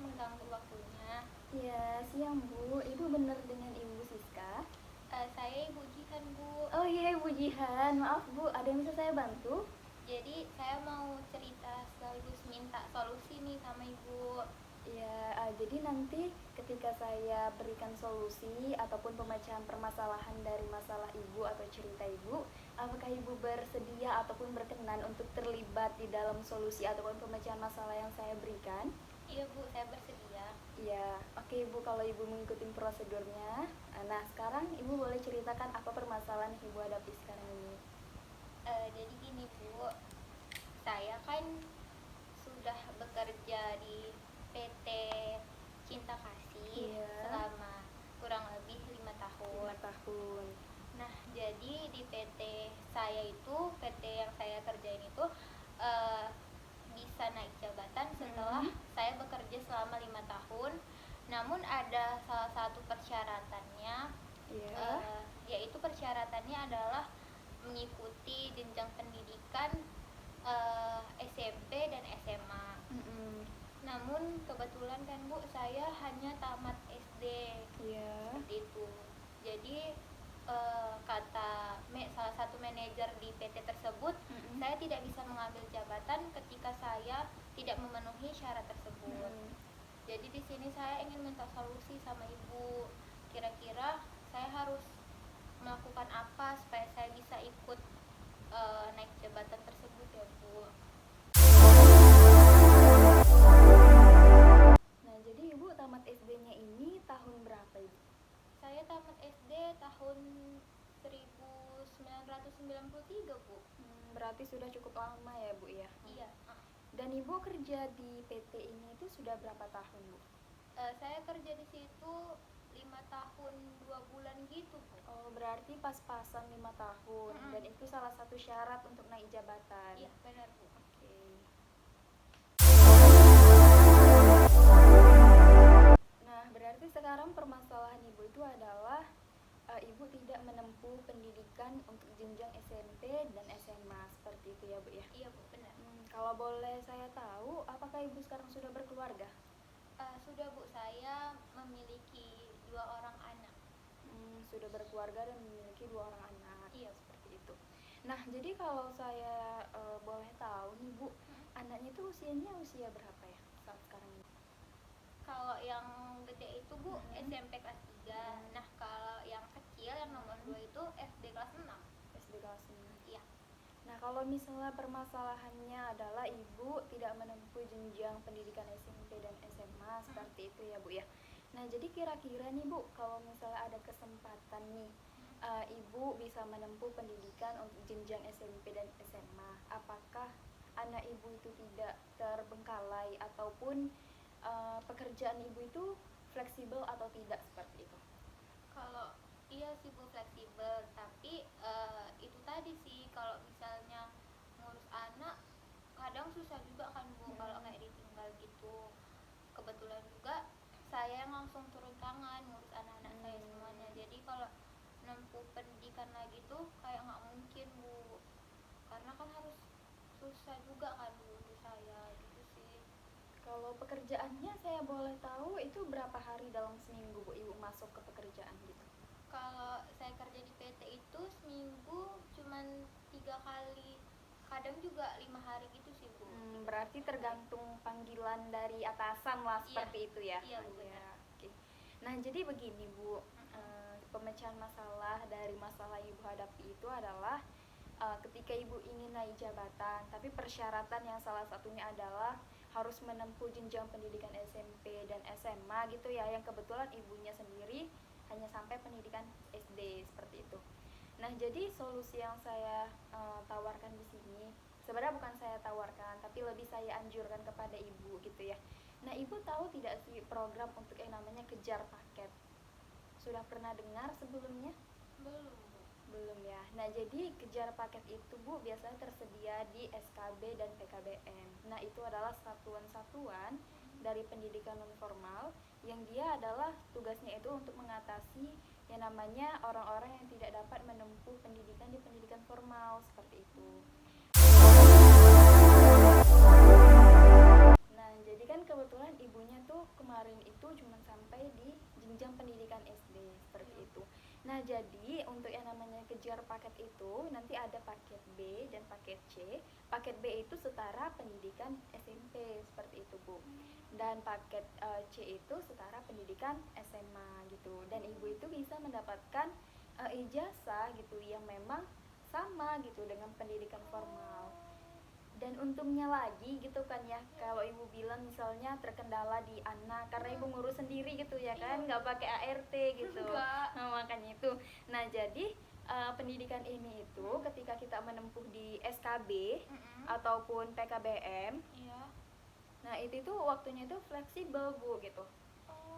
mengganggu waktunya. Ya, siang Bu. Ibu benar dengan Ibu Siska? Saya Ibu Jihan, Bu. Oh iya, Ibu Jihan. Maaf Bu, ada yang bisa saya bantu? Jadi saya mau cerita sekaligus minta solusi nih sama Ibu. Ya, jadi nanti ketika saya berikan solusi ataupun pemecahan permasalahan dari masalah Ibu atau cerita Ibu, apakah Ibu bersedia ataupun berkenan untuk terlibat di dalam solusi ataupun pemecahan masalah yang saya berikan? Iya Bu, saya bersedia. Ya, oke Ibu, kalau Ibu mengikuti prosedurnya. Nah, sekarang Ibu boleh ceritakan apa permasalahan yang Ibu hadapi sekarang ini. Jadi gini Bu, saya kan sudah bekerja di PT Cinta Kasih Iya. selama kurang lebih 5 tahun. 5 tahun. Nah, jadi di PT saya itu, PT yang saya kerjain itu bisa naik jabatan setelah saya bekerja selama 5 tahun. Namun ada salah satu persyaratannya, Iya. yaitu persyaratannya adalah mengikuti jenjang pendidikan SMP dan SMA. Namun kebetulan kan Bu, saya hanya tamat SD. Iya. Seperti itu. Jadi kata salah satu manajer di PT tersebut, saya tidak bisa mengambil jabatan ketika saya tidak memenuhi syarat tersebut. Jadi di sini saya ingin minta solusi sama Ibu. Kira-kira saya harus melakukan apa supaya saya bisa ikut naik jabatan tersebut ya Bu. Nah, jadi Ibu tamat SD-nya ini tahun berapa Ibu? Saya tamat SD tahun 1993 Bu. Berarti sudah cukup lama ya Bu ya? Iya. Dan Ibu kerja di PT ini itu sudah berapa tahun Bu? Saya kerja di situ 5 tahun 2 bulan gitu Bu. Oh, berarti pas-pasan 5 tahun. Dan itu salah satu syarat untuk naik jabatan. Iya, benar Bu. Oke. Nah, berarti sekarang permasalahan Ibu itu adalah Ibu tidak menempuh pendidikan untuk jenjang SMP dan SMA, seperti itu ya Bu ya? Iya Bu, benar. Kalau boleh saya tahu, apakah Ibu sekarang sudah berkeluarga? Sudah Bu, saya memiliki 2 orang anak. Sudah berkeluarga dan memiliki 2 orang anak. Iya, seperti itu. Nah, jadi kalau saya boleh tahu nih Bu, anaknya itu usianya usia berapa ya saat sekarang ini? Kalau yang gede itu Bu, SMP kelas 3. Nah, kalau yang kecil yang nomor 2 itu SD kelas 6. SD kelas 6. Iya. Nah, kalau misalnya permasalahannya adalah Ibu tidak menempuh jenjang pendidikan SMP dan SMA, seperti itu ya Bu ya. Nah, jadi kira-kira nih Bu, kalau misalnya ada kesempatan nih Ibu bisa menempuh pendidikan untuk jenjang SMP dan SMA, apakah anak Ibu itu tidak terbengkalai ataupun pekerjaan Ibu itu fleksibel atau tidak, seperti itu? Kalau iya sih Bu, fleksibel, tapi itu tadi sih, kalau misalnya ngurus anak kadang susah juga kan Bu, kalau kayak ditinggal gitu. Kebetulan juga saya yang langsung turun tangan ngurus anak-anak saya semuanya. Jadi kalau nempuh pendidikan lagi tuh kayak nggak mungkin Bu, karena kan harus susah juga kan Bu untuk saya gitu sih. Kalau pekerjaannya saya boleh tahu itu berapa hari dalam seminggu Bu Ibu masuk ke pekerjaan gitu? Kalau saya kerja di PT itu seminggu cuman 3 kali, kadang juga 5 hari gitu sih Bu. Berarti tergantung panggilan dari atasan lah, seperti itu ya? Iya Bu, benar. Oke. Nah, jadi begini Bu, pemecahan masalah dari masalah Ibu hadapi itu adalah ketika Ibu ingin naik jabatan, tapi persyaratan yang salah satunya adalah harus menempuh jenjang pendidikan SMP dan SMA gitu ya, yang kebetulan Ibunya sendiri hanya sampai pendidikan SD, seperti itu. Nah, jadi solusi yang saya tawarkan di sini, sebenarnya bukan saya tawarkan, tapi lebih saya anjurkan kepada Ibu gitu ya. Nah, Ibu tahu tidak sih program untuk yang namanya kejar paket? Sudah pernah dengar sebelumnya? Belum Bu. Belum ya. Nah, jadi kejar paket itu Bu biasanya tersedia di SKB dan PKBM. Nah, itu adalah satuan-satuan dari pendidikan non formal yang dia adalah tugasnya itu untuk mengatasi yang namanya orang-orang yang tidak dapat menempuh pendidikan di pendidikan formal, seperti itu. Nah, jadi kan kebetulan ibunya tuh kemarin itu cuma sampai di jenjang pendidikan SD seperti itu. Nah, jadi untuk yang namanya kejar paket itu nanti ada paket B dan paket C. Paket B itu setara pendidikan SMP seperti itu, Bu. Dan paket C itu setara pendidikan SMA gitu. Dan ibu itu bisa mendapatkan ijazah gitu yang memang sama gitu dengan pendidikan formal. Dan untungnya lagi gitu kan ya, kalau ibu bilang misalnya terkendala di anak karena ibu ngurus sendiri gitu ya kan, nggak pakai ART gitu. Nah, makanya itu. Nah, jadi pendidikan ini itu ketika kita menempuh di SKB ataupun PKBM, Iya. nah itu tuh waktunya itu fleksibel, Bu, gitu.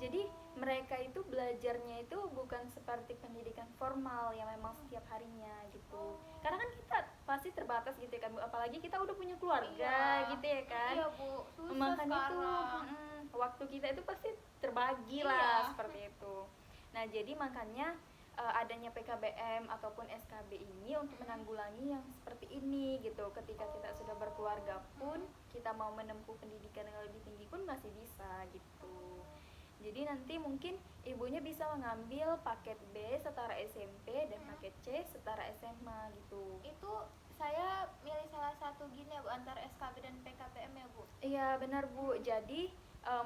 Jadi mereka itu belajarnya itu bukan seperti pendidikan formal yang memang setiap harinya gitu. Karena kan kita pasti terbatas gitu ya kan, Bu. Apalagi kita udah punya keluarga gitu ya kan. Iya, Bu, susah Makanya sekarang. itu waktu kita itu pasti terbagi Iya. lah seperti itu. Nah, jadi makanya adanya PKBM ataupun SKB ini untuk menanggulangi yang seperti ini gitu. Ketika kita sudah berkeluarga pun kita mau menempuh pendidikan yang lebih tinggi pun masih bisa gitu. Jadi nanti mungkin ibunya bisa mengambil paket B setara SMP dan paket C setara SMA gitu. Itu saya milih salah satu gini ya, Bu, antara SKB dan PKBM ya, Bu. Iya benar, Bu. Jadi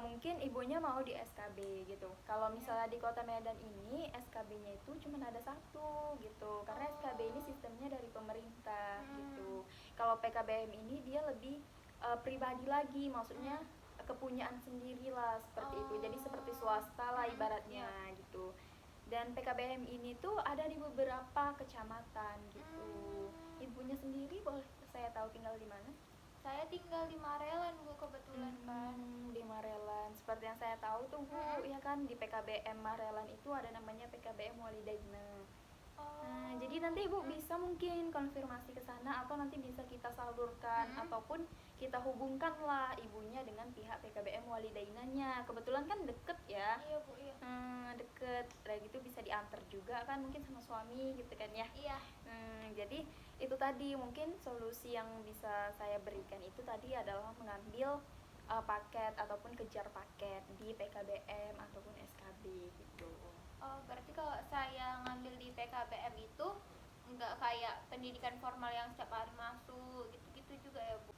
mungkin ibunya mau di SKB gitu. Kalau misalnya di Kota Medan ini SKB-nya itu cuma ada satu gitu. Karena SKB ini sistemnya dari pemerintah gitu. Kalau PKBM ini dia lebih pribadi lagi, maksudnya kepunyaan sendiri lah seperti itu. Jadi seperti swasta lah ibaratnya gitu. Dan PKBM ini tuh ada di beberapa kecamatan gitu. Ibunya sendiri boleh saya tahu tinggal di mana? Saya tinggal di Marelan, Bu, kebetulan kan. Di Marelan. Seperti yang saya tahu tuh, Bu, ya kan di PKBM Marelan itu ada namanya PKBM Walidaina. Nah, jadi nanti Ibu bisa mungkin konfirmasi ke sana atau nanti bisa kita salurkan ataupun kita hubungkan lah ibunya dengan pihak PKBM Walidainanya. Kebetulan kan deket ya. Iya, Bu, iya. Deket. Udah gitu bisa diantar juga kan mungkin sama suami gitu kan ya. Iya. Jadi itu tadi mungkin solusi yang bisa saya berikan itu tadi adalah mengambil paket ataupun kejar paket di PKBM ataupun SKB gitu. Oh, berarti kalau saya ngambil di PKBM itu nggak kayak pendidikan formal yang setiap hari masuk gitu-gitu juga ya, Bu?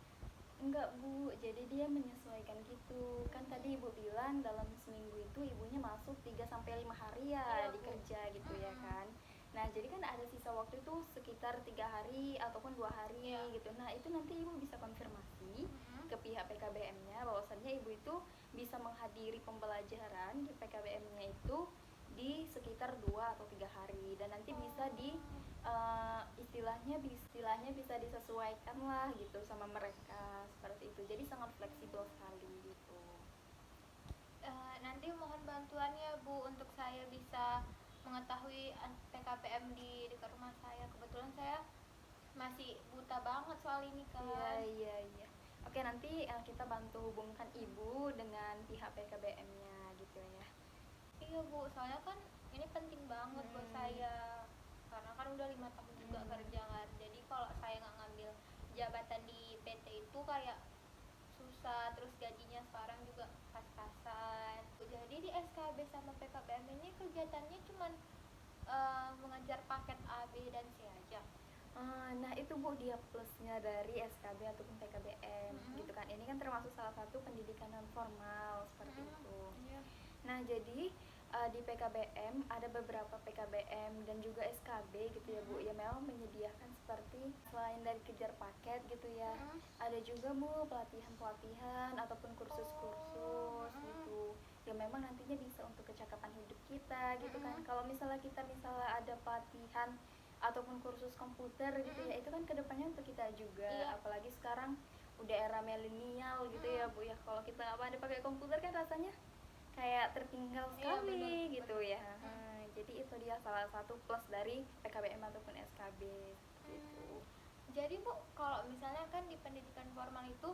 Enggak, Bu, jadi dia menyesuaikan gitu. Kan tadi Ibu bilang dalam seminggu itu ibunya masuk 3-5 hari ya Iya, Bu. dikerja gitu ya kan. Nah, jadi kan ada sisa waktu itu sekitar 3 hari ataupun 2 hari gitu. Nah, itu nanti Ibu bisa konfirmasi ke pihak PKBM-nya bahwasannya Ibu itu bisa menghadiri pembelajaran di PKBM-nya itu di sekitar 2 atau 3 hari dan nanti bisa di istilahnya bisa disesuaikan lah gitu sama mereka seperti itu. Jadi sangat fleksibel sekali gitu. Nanti mohon bantuannya, Bu, untuk saya bisa mengetahui PKBM di dekat rumah saya. Kebetulan saya masih buta banget soal ini kan. Iya. Oke, nanti kita bantu hubungkan Ibu dengan pihak PKBM-nya gitu ya. Iya, Bu, soalnya kan ini penting banget buat saya karena kan udah 5 tahun juga kerja kan. Jadi kalau saya nggak ngambil jabatan di PT itu kayak susah, terus gajinya sekarang juga pas-pasan. Jadi di SKB sama PKBM ini kegiatannya cuman mengajar paket A, B, dan C aja. Nah itu, Bu, dia plusnya dari SKB ataupun PKBM gitu kan. Ini kan termasuk salah satu pendidikan non formal seperti itu. Iya. Nah, jadi di PKBM ada beberapa PKBM dan juga SKB gitu ya, Bu. Ya memang menyediakan seperti selain dari kejar paket gitu ya. Ada juga, Bu, pelatihan-pelatihan ataupun kursus-kursus gitu. Ya memang nantinya bisa untuk kecakapan hidup kita gitu kan. Kalau misalnya ada pelatihan ataupun kursus komputer gitu ya, itu kan kedepannya untuk kita juga. Iya. Apalagi sekarang udah era milenial gitu ya, Bu, ya. Kalau kita nggak pandai pakai komputer kan rasanya kayak tertinggal sekali gitu ya. Jadi itu dia salah satu plus dari PKBM ataupun SKB gitu. Jadi, Bu, kalau misalnya kan di pendidikan formal itu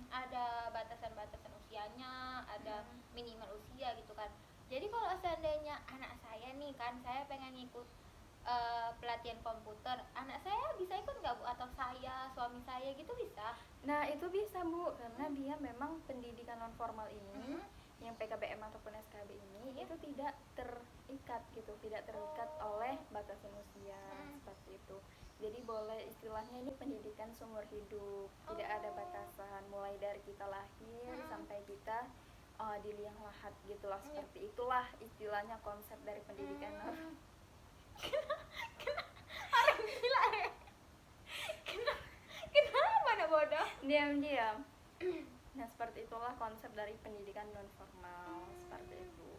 ada batasan-batasan usianya, ada minimal usia gitu kan. Jadi kalau seandainya anak saya nih kan, saya pengen ngikut pelatihan komputer, anak saya bisa ikut nggak Bu, atau saya, suami saya gitu bisa? Nah, itu bisa Bu, karena dia memang pendidikan non formal ini, Mm-mm. yang PKBM ataupun SKB ini Iya. itu tidak terikat gitu, tidak terikat Oh. oleh batasan usia Mm. seperti itu. Jadi boleh, istilahnya ini pendidikan seumur hidup, tidak ada Oh. batasan mulai dari kita lahir Mm. sampai kita di liang lahat gitulah, Iya. seperti itulah istilahnya konsep dari pendidikan non. Mm. Orang gila ya. Kenapa anak bodoh? Diam-diam. Nah, seperti itulah konsep dari pendidikan non formal, seperti itu.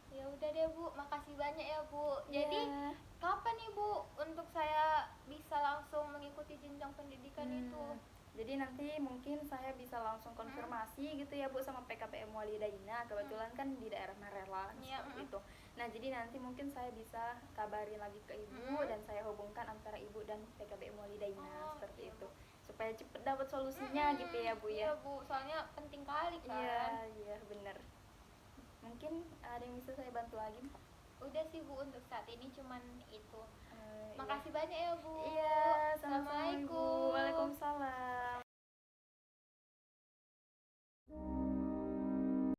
Ya udah deh Bu, makasih banyak ya Bu. Jadi Ya. kapan nih Bu untuk saya bisa langsung mengikuti jenjang pendidikan itu? Jadi nanti mungkin saya bisa langsung konfirmasi gitu ya Bu sama PKBM Walidaina. Kebetulan kan di daerah Marela Iya, seperti itu. Nah, jadi nanti mungkin saya bisa kabarin lagi ke Ibu dan saya hubungkan antara Ibu dan PKBM Walidaina Oh, seperti iya, itu. Bu. Supaya cepet dapat solusinya gitu ya Bu ya. Iya Bu, soalnya penting kali kan. Iya, iya bener. Mungkin ada yang bisa saya bantu lagi? Udah sih Bu, untuk saat ini cuman itu. Iya. Makasih banyak ya Bu. Iya, sama-sama Ibu. Assalamualaikum. Waalaikumsalam.